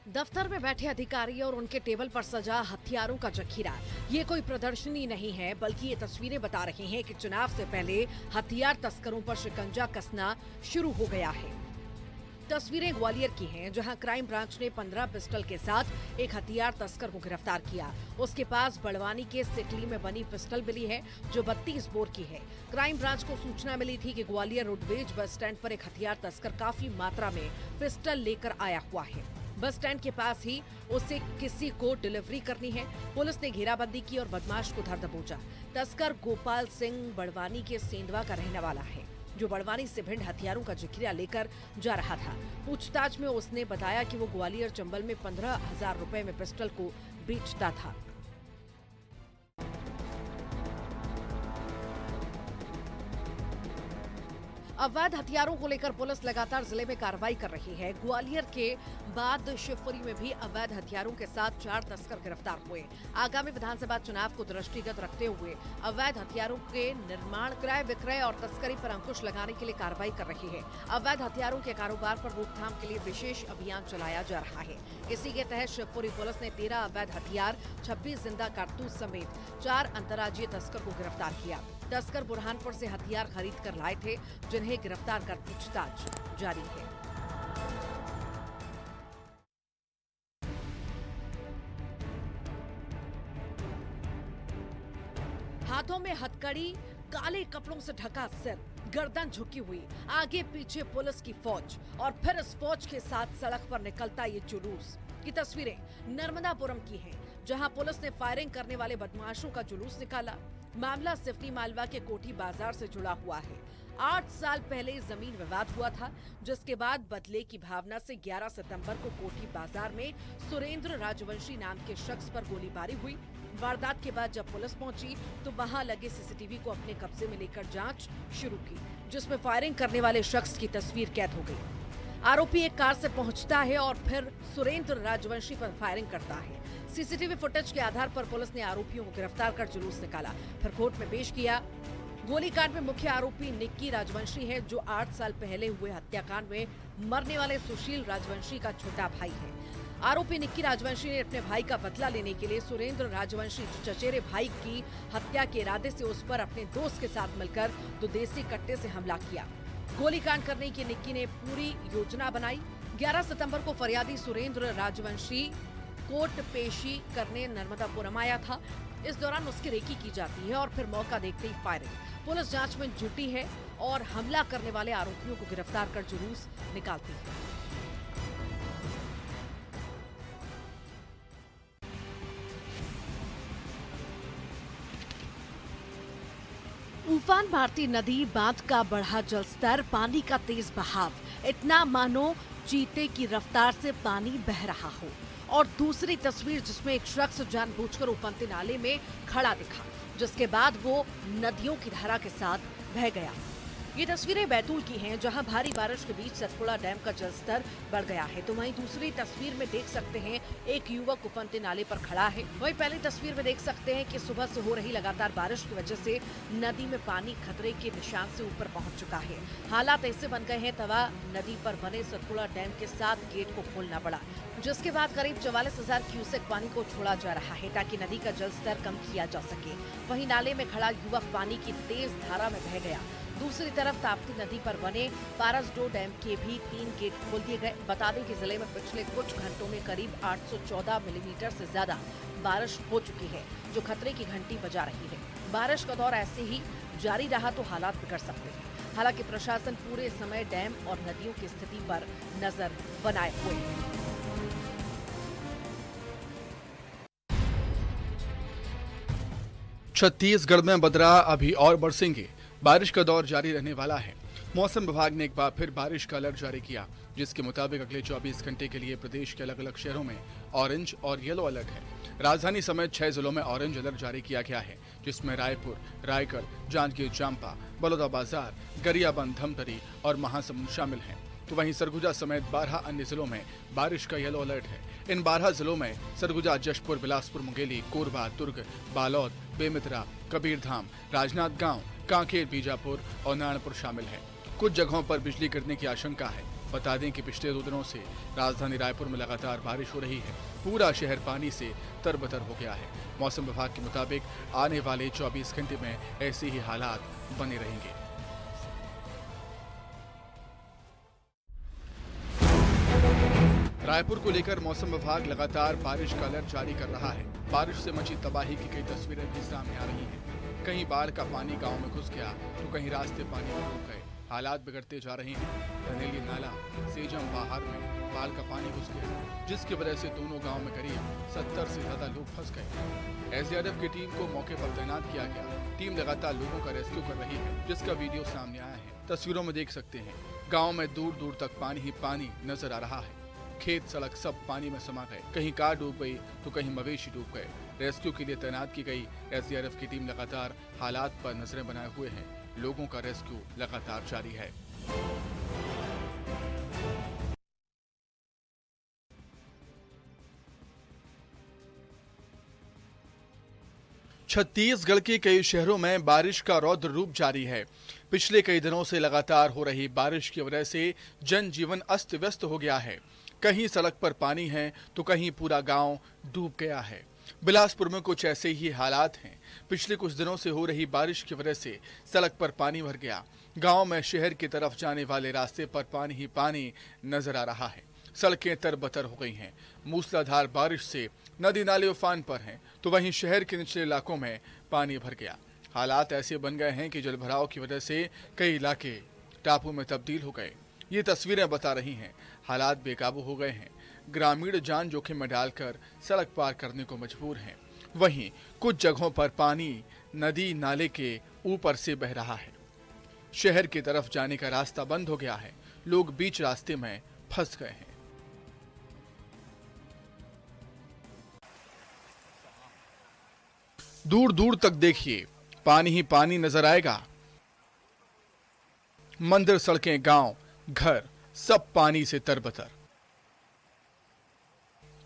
दफ्तर में बैठे अधिकारी और उनके टेबल पर सजा हथियारों का जखीरा। ये कोई प्रदर्शनी नहीं है, बल्कि ये तस्वीरें बता रही हैं कि चुनाव से पहले हथियार तस्करों पर शिकंजा कसना शुरू हो गया है। तस्वीरें ग्वालियर की हैं, जहां क्राइम ब्रांच ने 15 पिस्टल के साथ एक हथियार तस्कर को गिरफ्तार किया। उसके पास बड़वानी के सिकली में बनी पिस्टल मिली है, जो 32 बोर की है। क्राइम ब्रांच को सूचना मिली थी कि ग्वालियर रोडवेज बस स्टैंड पर एक हथियार तस्कर काफी मात्रा में पिस्टल लेकर आया हुआ है। बस स्टैंड के पास ही उसे किसी को डिलीवरी करनी है। पुलिस ने घेराबंदी की और बदमाश को धर दबोचा। तस्कर गोपाल सिंह बड़वानी के सेंधवा का रहने वाला है, जो बड़वानी से भिंड हथियारों का जखीरा लेकर जा रहा था। पूछताछ में उसने बताया कि वो ग्वालियर चंबल में 15,000 रुपए में पिस्टल को बेचता था। अवैध हथियारों को लेकर पुलिस लगातार जिले में कार्रवाई कर रही है। ग्वालियर के बाद शिवपुरी में भी अवैध हथियारों के साथ 4 तस्कर गिरफ्तार हुए। आगामी विधानसभा चुनाव को दृष्टिगत रखते हुए अवैध हथियारों के निर्माण, क्रय विक्रय और तस्करी पर अंकुश लगाने के लिए कार्रवाई कर रही है। अवैध हथियारों के कारोबार पर रोकथाम के लिए विशेष अभियान चलाया जा रहा है। इसी के तहत शिवपुरी पुलिस ने 13 अवैध हथियार, 26 जिंदा कारतूस समेत 4 अंतर्राज्यीय तस्कर को गिरफ्तार किया। तस्कर बुरहानपुर से हथियार खरीद कर लाए थे, जिन्हें गिरफ्तार कर पूछताछ जारी है। हाथों में हथकड़ी, काले कपड़ों से ढका सिर, गर्दन झुकी हुई, आगे पीछे पुलिस की फौज और फिर इस फौज के साथ सड़क पर निकलता ये जुलूस की तस्वीरें नर्मदापुरम की हैं, जहां पुलिस ने फायरिंग करने वाले बदमाशों का जुलूस निकाला। मामला सिवनी मालवा के कोठी बाजार से जुड़ा हुआ है। 8 साल पहले जमीन विवाद हुआ था, जिसके बाद बदले की भावना से 11 सितंबर को कोठी बाजार में सुरेंद्र राजवंशी नाम के शख्स पर गोलीबारी हुई। वारदात के बाद जब पुलिस पहुंची तो वहां लगे सीसीटीवी को अपने कब्जे में लेकर जांच शुरू की, जिसमें फायरिंग करने वाले शख्स की तस्वीर कैद हो गई। आरोपी एक कार से पहुंचता है और फिर सुरेंद्र राजवंशी पर फायरिंग करता है। सीसीटीवी फुटेज के आधार पर पुलिस ने आरोपियों को गिरफ्तार कर जुलूस निकाला, फिर कोर्ट में पेश किया। गोलीकांड में मुख्य आरोपी निक्की राजवंशी है, जो 8 साल पहले हुए हत्याकांड में मरने वाले सुशील राजवंशी का छोटा भाई है। आरोपी निक्की राजवंशी ने अपने भाई का बदला लेने के लिए सुरेंद्र राजवंशी चचेरे भाई की हत्या के इरादे से उस पर अपने दोस्त के साथ मिलकर 2 देसी कट्टे से हमला किया। गोलीकांड करने की निक्की ने पूरी योजना बनाई। 11 सितंबर को फरियादी सुरेंद्र राजवंशी कोर्ट पेशी करने नर्मदापुरम आया था। इस दौरान उसकी रेकी की जाती है और फिर मौका देखते ही फायरिंग। पुलिस जांच में जुटी है और हमला करने वाले आरोपियों को गिरफ्तार कर जुलूस निकालती है। उफान भारती नदी बांध का बढ़ा जलस्तर, पानी का तेज बहाव, इतना मानो चीते की रफ्तार से पानी बह रहा हो। और दूसरी तस्वीर जिसमें एक शख्स जानबूझकर उफनते नाले में खड़ा दिखा, जिसके बाद वो नदियों की धारा के साथ बह गया। ये तस्वीरें बैतूल की हैं, जहां भारी बारिश के बीच सतपुड़ा डैम का जलस्तर बढ़ गया है। तो वहीं दूसरी तस्वीर में देख सकते हैं एक युवक उफनते नाले पर खड़ा है। वहीं पहली तस्वीर में देख सकते हैं कि सुबह से हो रही लगातार बारिश की वजह से नदी में पानी खतरे के निशान से ऊपर पहुंच चुका है। हालात ऐसे बन गए हैं, तवा नदी पर बने सतपुड़ा डैम के साथ गेट को खोलना पड़ा, जिसके बाद करीब 44,000 क्यूसेक पानी को छोड़ा जा रहा है, ताकि नदी का जलस्तर कम किया जा सके। वहीं नाले में खड़ा युवक पानी की तेज धारा में बह गया। दूसरी तरफ ताप्ती नदी पर बने पारसडो डैम के भी 3 गेट खोल दिए गए। बता दें कि जिले में पिछले कुछ घंटों में करीब 814 मिलीमीटर से ज्यादा बारिश हो चुकी है, जो खतरे की घंटी बजा रही है। बारिश का दौर ऐसे ही जारी रहा तो हालात बिगड़ सकते हैं। हालांकि प्रशासन पूरे समय डैम और नदियों की स्थिति पर नजर बनाए हुए है। छत्तीसगढ़ में बदरा अभी और बरसेंगे, बारिश का दौर जारी रहने वाला है। मौसम विभाग ने एक बार फिर बारिश का अलर्ट जारी किया, जिसके मुताबिक अगले 24 घंटे के लिए प्रदेश के अलग अलग शहरों में ऑरेंज और येलो अलर्ट है। राजधानी समेत 6 जिलों में ऑरेंज अलर्ट जारी किया गया है, जिसमें रायपुर, रायगढ़, जांजगीर चांपा, बलौदाबाजार, गरियाबंद, धमतरी और महासमुंद शामिल हैं। तो वहीं सरगुजा समेत 12 अन्य जिलों में बारिश का येलो अलर्ट है। इन 12 जिलों में सरगुजा, जशपुर, बिलासपुर, मुंगेली, कोरबा, दुर्ग, बालोद, बेमितरा, कबीरधाम, राजनांदगांव, कांकेर, बीजापुर और नारायणपुर शामिल हैं। कुछ जगहों पर बिजली गिरने की आशंका है। बता दें कि पिछले 2 दिनों से राजधानी रायपुर में लगातार बारिश हो रही है। पूरा शहर पानी से तरबतर हो गया है। मौसम विभाग के मुताबिक आने वाले 24 घंटे में ऐसे ही हालात बने रहेंगे। रायपुर को लेकर मौसम विभाग लगातार बारिश का अलर्ट जारी कर रहा है। बारिश से मची तबाही की कई तस्वीरें भी सामने आ रही हैं। कहीं बाढ़ का पानी गांव में घुस गया तो कहीं रास्ते पानी में डूब गए। हालात बिगड़ते जा रहे हैं। धनेली नाला सेजम बाहर में बाढ़ का पानी घुस गया, जिसकी वजह से दोनों गांव में करीब 70 से ज्यादा लोग फंस गए। एसडीआरएफ की टीम को मौके पर तैनात किया गया। टीम लगातार लोगों का रेस्क्यू कर रही है, जिसका वीडियो सामने आया है। तस्वीरों में देख सकते हैं गाँव में दूर दूर तक पानी ही पानी नजर आ रहा है। खेत सड़क सब पानी में समा गए। कहीं कार डूब गई तो कहीं मवेशी डूब गए। रेस्क्यू के लिए तैनात की गई एसडीआरएफ की टीम लगातार हालात पर नजरें बनाए हुए है। लोगों का रेस्क्यू लगातार जारी है। छत्तीसगढ़ के कई शहरों में बारिश का रौद्र रूप जारी है। पिछले कई दिनों से लगातार हो रही बारिश की वजह से जनजीवन अस्त व्यस्त हो गया है। कहीं सड़क पर पानी है तो कहीं पूरा गांव डूब गया है। बिलासपुर में कुछ ऐसे ही हालात हैं। पिछले कुछ दिनों से हो रही बारिश की वजह से सड़क पर पानी भर गया। गांव में शहर की तरफ जाने वाले रास्ते पर पानी ही पानी नजर आ रहा है। सड़कें तरबतर हो गई हैं। मूसलाधार बारिश से नदी नाले उफान पर हैं, तो वहीं शहर के निचले इलाकों में पानी भर गया। हालात ऐसे बन गए हैं कि जलभराव की वजह से कई इलाके टापू में तब्दील हो गए। ये तस्वीरें बता रही हैं हालात बेकाबू हो गए हैं। ग्रामीण जान जोखिम में डालकर सड़क पार करने को मजबूर हैं। वहीं कुछ जगहों पर पानी नदी नाले के ऊपर से बह रहा है। शहर की तरफ जाने का रास्ता बंद हो गया है। लोग बीच रास्ते में फंस गए हैं। दूर दूर तक देखिए पानी ही पानी नजर आएगा। मंदिर, सड़कें, गांव, घर सब पानी से तरबतर।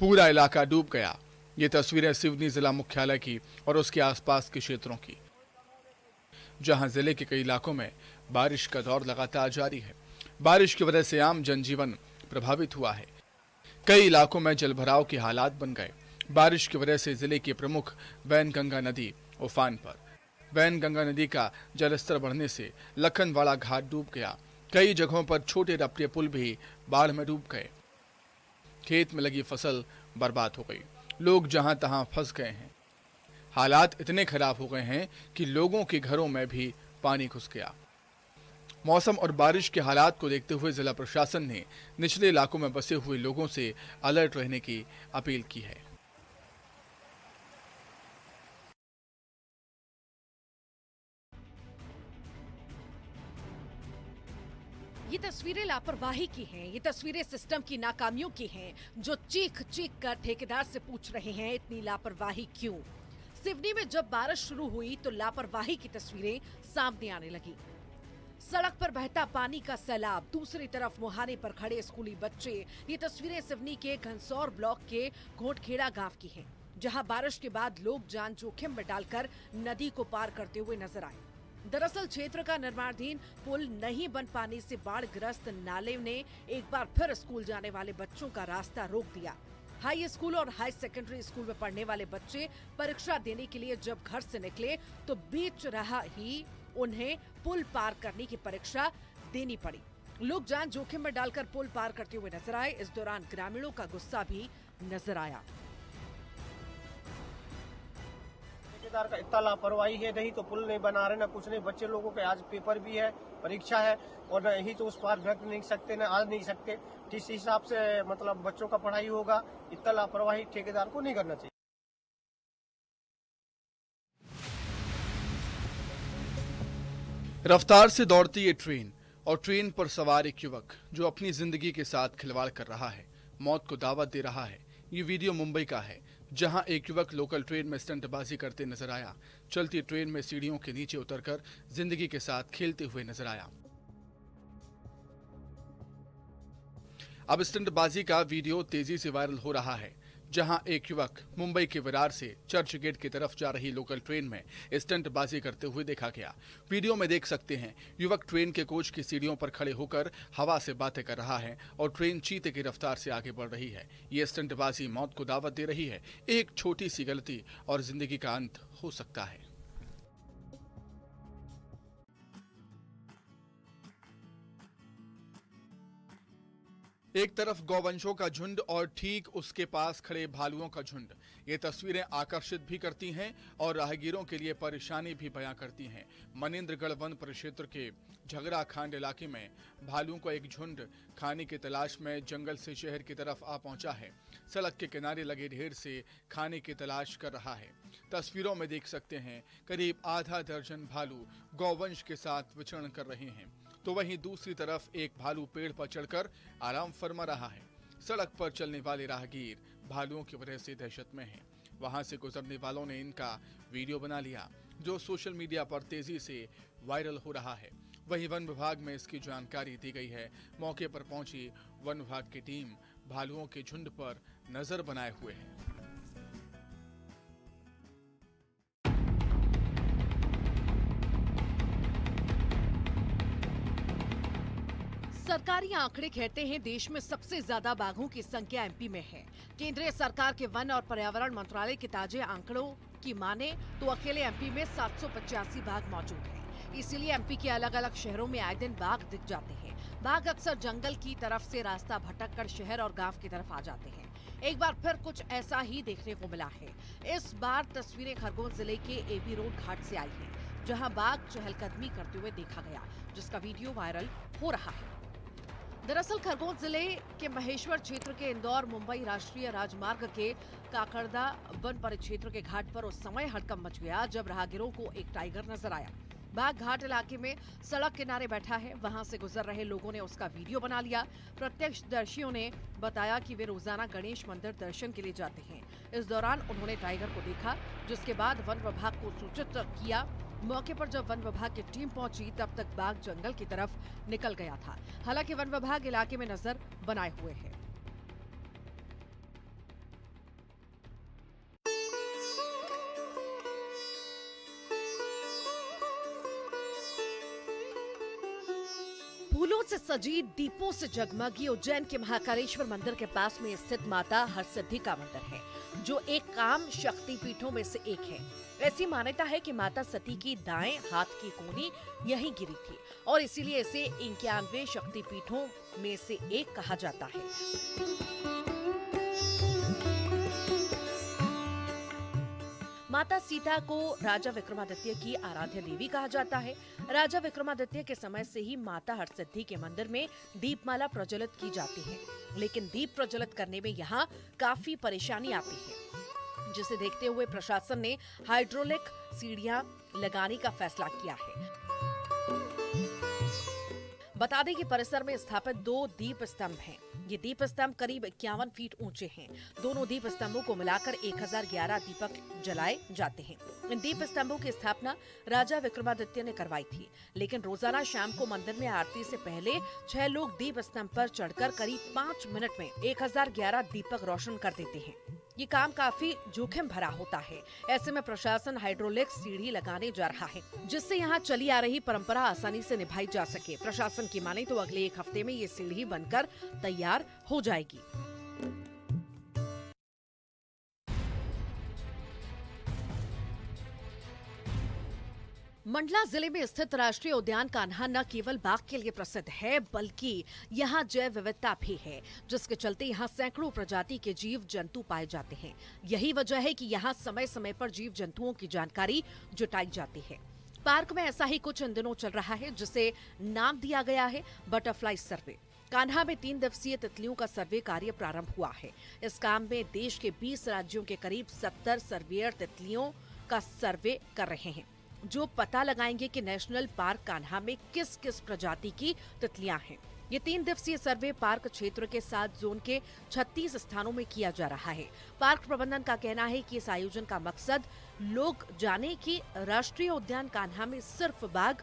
पूरा इलाका डूब गया। ये तस्वीरें सिवनी जिला मुख्यालय की और उसके आसपास के क्षेत्रों की, जहां जिले के कई इलाकों में बारिश का दौर लगातार जारी है। बारिश की वजह से आम जनजीवन प्रभावित हुआ है। कई इलाकों में जलभराव के हालात बन गए। बारिश की वजह से जिले की प्रमुख वैनगंगा नदी उफान पर। वैनगंगा नदी का जलस्तर बढ़ने से लखनवाड़ा घाट डूब गया। कई जगहों पर छोटे रपटे पुल भी बाढ़ में डूब गए। खेत में लगी फसल बर्बाद हो गई। लोग जहां तहां फंस गए हैं। हालात इतने खराब हो गए हैं कि लोगों के घरों में भी पानी घुस गया। मौसम और बारिश के हालात को देखते हुए जिला प्रशासन ने निचले इलाकों में बसे हुए लोगों से अलर्ट रहने की अपील की है। ये तस्वीरें लापरवाही की हैं। ये तस्वीरें सिस्टम की नाकामियों की हैं, जो चीख चीख कर ठेकेदार से पूछ रहे हैं इतनी लापरवाही क्यों। सिवनी में जब बारिश शुरू हुई तो लापरवाही की तस्वीरें सामने आने लगी। सड़क पर बहता पानी का सैलाब, दूसरी तरफ मुहाने पर खड़े स्कूली बच्चे। ये तस्वीरें सिवनी के घनसौर ब्लॉक के घोटखेड़ा गांव की हैं, जहां बारिश के बाद लोग जान जोखिम में डालकर नदी को पार करते हुए नजर आए। दरअसल क्षेत्र का निर्माणाधीन पुल नहीं बन पाने से बाढ़ ग्रस्त नाले ने एक बार फिर स्कूल जाने वाले बच्चों का रास्ता रोक दिया। हाई स्कूल और हाई सेकेंडरी स्कूल में पढ़ने वाले बच्चे परीक्षा देने के लिए जब घर से निकले तो बीच राह ही उन्हें पुल पार करने की परीक्षा देनी पड़ी। लोग जान जोखिम में डालकर पुल पार करते हुए नजर आए। इस दौरान ग्रामीणों का गुस्सा भी नजर आया। ठेकेदार का इतना लापरवाही है, नहीं तो पुल नहीं बना रहे, ना कुछ नहीं। बच्चे लोगों के आज पेपर भी है, परीक्षा है, और नहीं तो उस पार बैठ नहीं सकते, ना आज नहीं सकते। जिस हिसाब से मतलब बच्चों का पढ़ाई होगा, इतना लापरवाही ठेकेदार को नहीं करना चाहिए। रफ्तार से दौड़ती ये ट्रेन और ट्रेन पर सवार एक युवक जो अपनी जिंदगी के साथ खिलवाड़ कर रहा है, मौत को दावत दे रहा है। ये वीडियो मुंबई का है, जहां एक युवक लोकल ट्रेन में स्टंटबाजी करते नजर आया। चलती ट्रेन में सीढ़ियों के नीचे उतरकर जिंदगी के साथ खेलते हुए नजर आया। अब स्टंटबाजी का वीडियो तेजी से वायरल हो रहा है। जहां एक युवक मुंबई के विरार से चर्च गेट की तरफ जा रही लोकल ट्रेन में स्टंटबाजी करते हुए देखा गया। वीडियो में देख सकते हैं युवक ट्रेन के कोच की सीढ़ियों पर खड़े होकर हवा से बातें कर रहा है और ट्रेन चीते की रफ्तार से आगे बढ़ रही है। ये स्टंटबाजी मौत को दावत दे रही है। एक छोटी सी गलती और जिंदगी का अंत हो सकता है। एक तरफ गौवंशों का झुंड और ठीक उसके पास खड़े भालुओं का झुंड। ये तस्वीरें आकर्षित भी करती हैं और राहगीरों के लिए परेशानी भी बयां करती हैं। मनेंद्रगढ़ वन परिक्षेत्र के झगड़ा खांड इलाके में भालुओं का एक झुंड खाने की तलाश में जंगल से शहर की तरफ आ पहुंचा है। सड़क के किनारे लगे ढेर से खाने की तलाश कर रहा है। तस्वीरों में देख सकते हैं करीब आधा दर्जन भालू गौवंश के साथ विचरण कर रहे हैं, तो वहीं दूसरी तरफ एक भालू पेड़ पर चढ़कर आराम फरमा रहा है। सड़क पर चलने वाले राहगीर भालुओं की वजह से दहशत में हैं। वहां से गुजरने वालों ने इनका वीडियो बना लिया, जो सोशल मीडिया पर तेजी से वायरल हो रहा है। वहीं वन विभाग में इसकी जानकारी दी गई है। मौके पर पहुंची वन विभाग की टीम भालुओं के झुंड पर नजर बनाए हुए है। सरकारी आंकड़े कहते हैं देश में सबसे ज्यादा बाघों की संख्या एमपी में है। केंद्रीय सरकार के वन और पर्यावरण मंत्रालय के ताजे आंकड़ों की माने तो अकेले एमपी में 785 बाघ मौजूद हैं। इसीलिए एमपी के अलग अलग शहरों में आए दिन बाघ दिख जाते हैं। बाघ अक्सर जंगल की तरफ से रास्ता भटक कर शहर और गांव की तरफ आ जाते हैं। एक बार फिर कुछ ऐसा ही देखने को मिला है। इस बार तस्वीरें खरगोन जिले के एबी रोड घाट से आई है, जहां बाघ चहलकदमी करते हुए देखा गया, जिसका वीडियो वायरल हो रहा है। दरअसल खरगोन जिले के महेश्वर क्षेत्र के इंदौर मुंबई राष्ट्रीय राजमार्ग के काकड़दा वन परिक्षेत्र के घाट पर उस समय हड़कंप मच गया जब राहगीरों को एक टाइगर नजर आया। बाघ घाट इलाके में सड़क किनारे बैठा है। वहां से गुजर रहे लोगों ने उसका वीडियो बना लिया। प्रत्यक्षदर्शियों ने बताया कि वे रोजाना गणेश मंदिर दर्शन के लिए जाते हैं। इस दौरान उन्होंने टाइगर को देखा, जिसके बाद वन विभाग को सूचित किया। मौके पर जब वन विभाग की टीम पहुंची तब तक बाघ जंगल की तरफ निकल गया था। हालांकि वन विभाग इलाके में नजर बनाए हुए है। फूलों से सजी, दीपों से जगमगी उज्जैन के महाकालेश्वर मंदिर के पास में स्थित माता हरसिद्धि का मंदिर है, जो एक काम शक्ति पीठों में से एक है। ऐसी मान्यता है कि माता सती की दाएं हाथ की कोहनी यहीं गिरी थी और इसीलिए इसे 91 शक्ति पीठों में से एक कहा जाता है। माता सीता को राजा विक्रमादित्य की आराध्य देवी कहा जाता है। राजा विक्रमादित्य के समय से ही माता हरसिद्धि के मंदिर में दीपमाला प्रज्वलित की जाती है, लेकिन दीप प्रज्वलित करने में यहाँ काफी परेशानी आती है, जिसे देखते हुए प्रशासन ने हाइड्रोलिक सीढ़ियां लगाने का फैसला किया है। बता दें कि परिसर में स्थापित 2 दीप स्तंभ हैं। ये दीप स्तंभ करीब 51 फीट ऊंचे हैं। दोनों दीप स्तंभों को मिलाकर 1011 दीपक जलाए जाते हैं। इन दीप स्तंभों की स्थापना राजा विक्रमादित्य ने करवाई थी, लेकिन रोजाना शाम को मंदिर में आरती से पहले 6 लोग दीप स्तंभ पर चढ़कर करीब 5 मिनट में 1011 दीपक रोशन कर देते हैं। ये काम काफी जोखिम भरा होता है। ऐसे में प्रशासन हाइड्रोलिक सीढ़ी लगाने जा रहा है, जिससे यहाँ चली आ रही परंपरा आसानी से निभाई जा सके। प्रशासन की माने तो अगले 1 हफ्ते में ये सीढ़ी बनकर तैयार हो जाएगी। मंडला जिले में स्थित राष्ट्रीय उद्यान कान्हा न केवल बाघ के लिए प्रसिद्ध है, बल्कि यहाँ जैव विविधता भी है, जिसके चलते यहाँ सैकड़ों प्रजाति के जीव जंतु पाए जाते हैं। यही वजह है कि यहाँ समय समय पर जीव जंतुओं की जानकारी जुटाई जाती है। पार्क में ऐसा ही कुछ इन दिनों चल रहा है, जिसे नाम दिया गया है बटरफ्लाई सर्वे। कान्हा में 3 दिवसीय तितलियों का सर्वे कार्य प्रारंभ हुआ है। इस काम में देश के 20 राज्यों के करीब 70 सर्वेयर तितलियों का सर्वे कर रहे हैं, जो पता लगाएंगे कि नेशनल पार्क कान्हा में किस किस प्रजाति की तितलियां हैं। ये 3 दिवसीय सर्वे पार्क क्षेत्र के 7 जोन के 36 स्थानों में किया जा रहा है। पार्क प्रबंधन का कहना है कि इस आयोजन का मकसद लोग जाने कि राष्ट्रीय उद्यान कान्हा में सिर्फ बाघ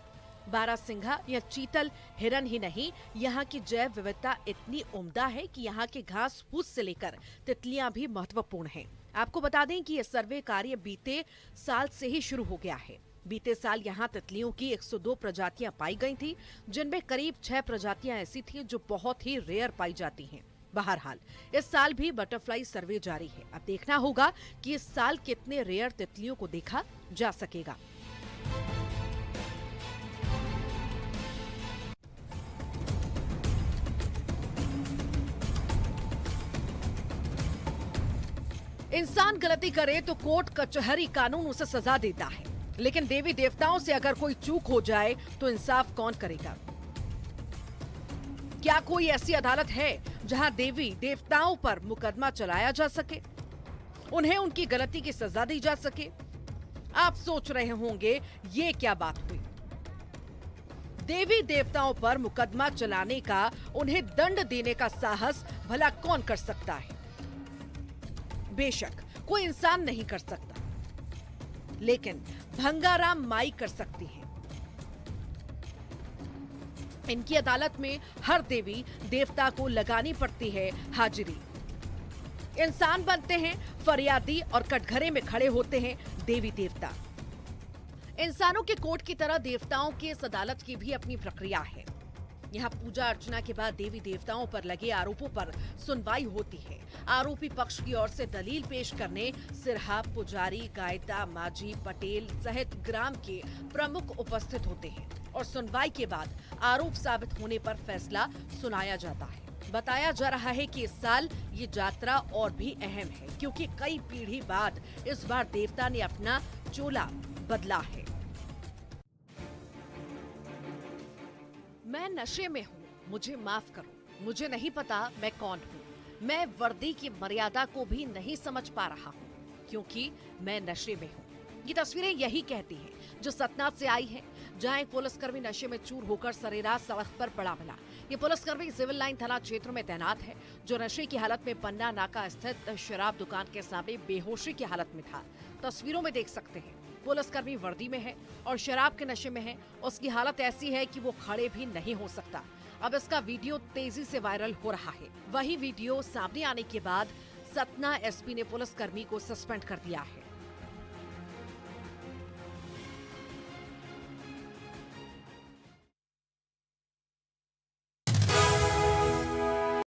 बारहसिंघा या चीतल हिरन ही नहीं, यहाँ की जैव विविधता इतनी उम्दा है कि यहाँ के घास फूस से लेकर तितलियां भी महत्वपूर्ण हैं। आपको बता दें कि यह सर्वे कार्य बीते साल से ही शुरू हो गया है। बीते साल यहाँ तितलियों की 102 प्रजातियां पाई गई थी, जिनमें करीब 6 प्रजातियां ऐसी थी जो बहुत ही रेयर पाई जाती हैं। बहरहाल इस साल भी बटरफ्लाई सर्वे जारी है। अब देखना होगा कि इस साल कितने रेयर तितलियों को देखा जा सकेगा। इंसान गलती करे तो कोर्ट कचहरी कानून उसे सजा देता है, लेकिन देवी देवताओं से अगर कोई चूक हो जाए तो इंसाफ कौन करेगा? क्या कोई ऐसी अदालत है जहां देवी देवताओं पर मुकदमा चलाया जा सके, उन्हें उनकी गलती की सजा दी जा सके? आप सोच रहे होंगे ये क्या बात हुई? देवी देवताओं पर मुकदमा चलाने का, उन्हें दंड देने का साहस भला कौन कर सकता है? बेशक कोई इंसान नहीं कर सकता, लेकिन भंगाराम माई कर सकती है। इनकी अदालत में हर देवी देवता को लगानी पड़ती है हाजिरी। इंसान बनते हैं फरियादी और कटघरे में खड़े होते हैं देवी देवता। इंसानों के कोर्ट की तरह देवताओं की इस अदालत की भी अपनी प्रक्रिया है। यहाँ पूजा अर्चना के बाद देवी देवताओं पर लगे आरोपों पर सुनवाई होती है। आरोपी पक्ष की ओर से दलील पेश करने सिरहा, पुजारी, गायता, माझी, पटेल सहित ग्राम के प्रमुख उपस्थित होते हैं और सुनवाई के बाद आरोप साबित होने पर फैसला सुनाया जाता है। बताया जा रहा है कि इस साल ये यात्रा और भी अहम है, क्योंकि कई पीढ़ी बाद इस बार देवता ने अपना चोला बदला है। मैं नशे में हूँ, मुझे माफ करो, मुझे नहीं पता मैं कौन हूँ। मैं वर्दी की मर्यादा को भी नहीं समझ पा रहा हूँ, क्योंकि मैं नशे में हूँ। ये तस्वीरें यही कहती हैं, जो सतना से आई हैं, जहां एक पुलिसकर्मी नशे में चूर होकर सरेरात सड़क पर पड़ा मिला। ये पुलिसकर्मी सिविल लाइन थाना क्षेत्र में तैनात है, जो नशे की हालत में पन्ना नाका स्थित शराब दुकान के सामने बेहोशी की हालत में था। तस्वीरों में देख सकते हैं, पुलिसकर्मी वर्दी में है और शराब के नशे में है। उसकी हालत ऐसी है कि वो खड़े भी नहीं हो सकता। अब इसका वीडियो तेजी से वायरल हो रहा है। वही वीडियो सामने आने के बाद सतना एसपी ने पुलिसकर्मी को सस्पेंड कर दिया है।